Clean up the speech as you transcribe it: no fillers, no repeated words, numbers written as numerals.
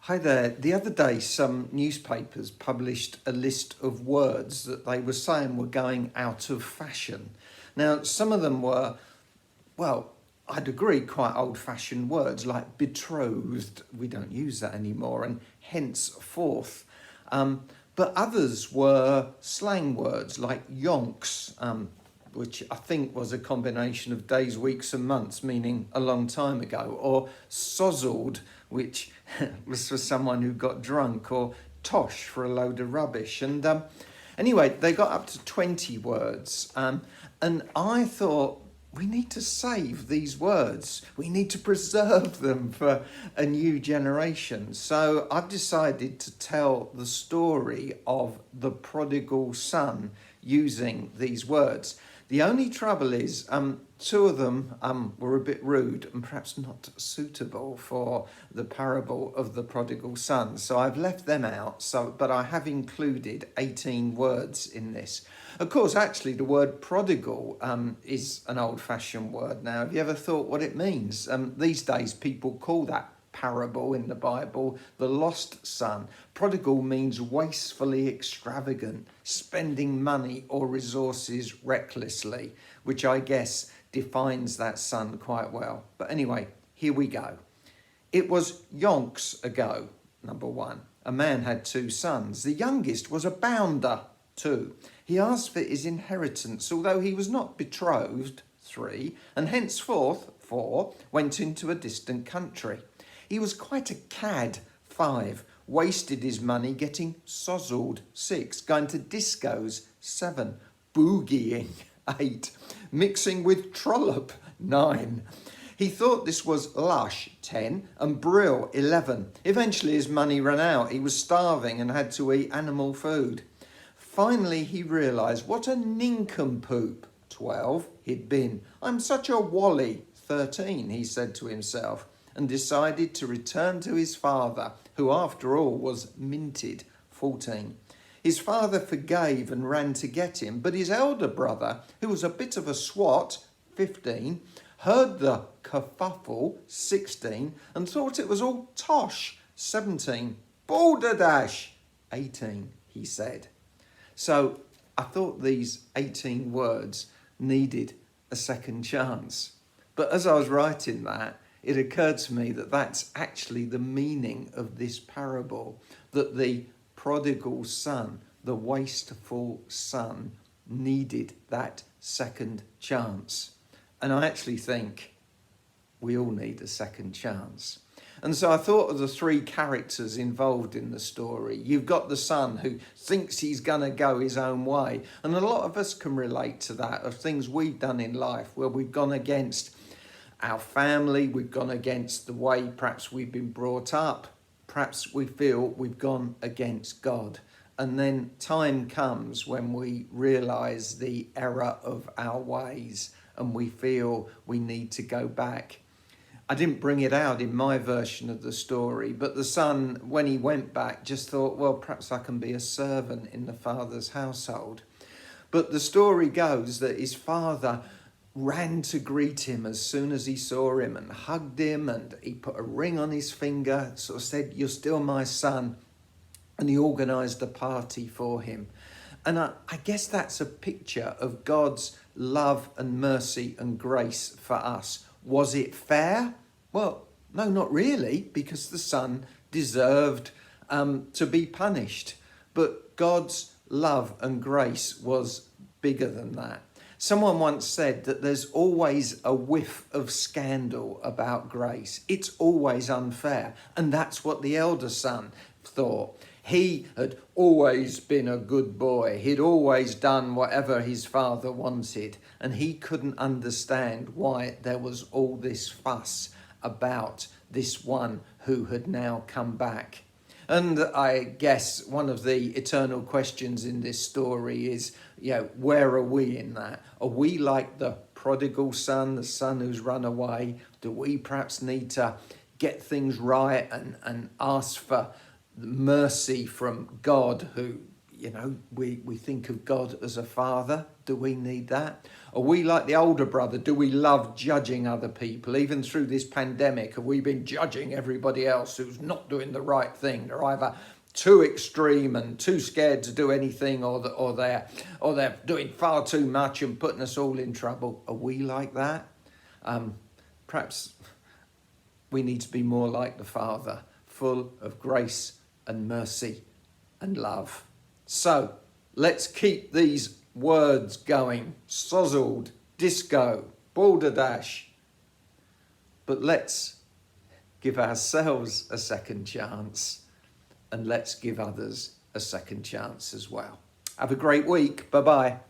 Hi there. The other day, some newspapers published a list of words that they were saying were going out of fashion. Now, some of them were, well, I'd agree, quite old-fashioned words like betrothed. We don't use that anymore, and henceforth. But others were slang words like yonks, which I think was a combination of days, weeks, and months, meaning a long time ago, or sozzled, which was for someone who got drunk, or tosh for a load of rubbish. And anyway, they got up to 20 words, and I thought, we need to save these words. We need to preserve them for a new generation. So I've decided to tell the story of the prodigal son using these words. The only trouble is, two of them were a bit rude and perhaps not suitable for the parable of the prodigal son. So I've left them out, but I have included 18 words in this. Of course, actually, the word prodigal is an old-fashioned word now. Have you ever thought what it means? These days, people call that parable in the Bible the lost son. Prodigal means wastefully extravagant, spending money or resources recklessly, which I guess defines that son quite well. But anyway, here we go. It was yonks ago, number one. A man had two sons. The youngest was a bounder, 2. He asked for his inheritance, although he was not betrothed, 3, and henceforth, 4, went into a distant country. He was quite a cad, 5, wasted his money getting sozzled, 6, going to discos, 7, boogieing, 8, mixing with Trollop, 9. He thought this was lush, 10, and brill, 11. Eventually his money ran out. He was starving and had to eat animal food. Finally he realised what a nincompoop, 12, he'd been. I'm such a wally, 13, he said to himself, and decided to return to his father, who after all was minted, 14. His father forgave and ran to get him, but his elder brother, who was a bit of a swat, 15, heard the kerfuffle, 16, and thought it was all tosh, 17. Balderdash, 18, he said. So I thought these 18 words needed a second chance. But as I was writing that, it occurred to me that that's actually the meaning of this parable, that the prodigal son, the wasteful son, needed that second chance. And I actually think we all need a second chance. And so I thought of the 3 characters involved in the story. You've got the son who thinks he's going to go his own way. And a lot of us can relate to that, of things we've done in life where we've gone against our family, we've gone against the way perhaps we've been brought up, perhaps we feel we've gone against God. And then time comes when we realise the error of our ways and we feel we need to go back. I didn't bring it out in my version of the story, but the son, when he went back, just thought, well, perhaps I can be a servant in the father's household. But the story goes that his father ran to greet him as soon as he saw him and hugged him, and he put a ring on his finger, sort of said, you're still my son, and he organised a party for him. And I guess that's a picture of God's love and mercy and grace for us. Was it fair? Well, no, not really, because the son deserved to be punished. But God's love and grace was bigger than that. Someone once said that there's always a whiff of scandal about grace. It's always unfair. And that's what the elder son thought. He had always been a good boy. He'd always done whatever his father wanted. And he couldn't understand why there was all this fuss about this one who had now come back. And I guess one of the eternal questions in this story is, where are we in that? Are we like the prodigal son, the son who's run away? Do we perhaps need to get things right and ask for mercy from God, who we think of God as a father. Do we need that? Are we like the older brother? Do we love judging other people? Even through this pandemic, have we been judging everybody else who's not doing the right thing? They're either too extreme and too scared to do anything, or they're doing far too much and putting us all in trouble. Are we like that? Perhaps we need to be more like the Father, full of grace and mercy and love. So let's keep these words going. Sozzled, disco, balderdash. But let's give ourselves a second chance, and let's give others a second chance as well. Have a great week. Bye-bye.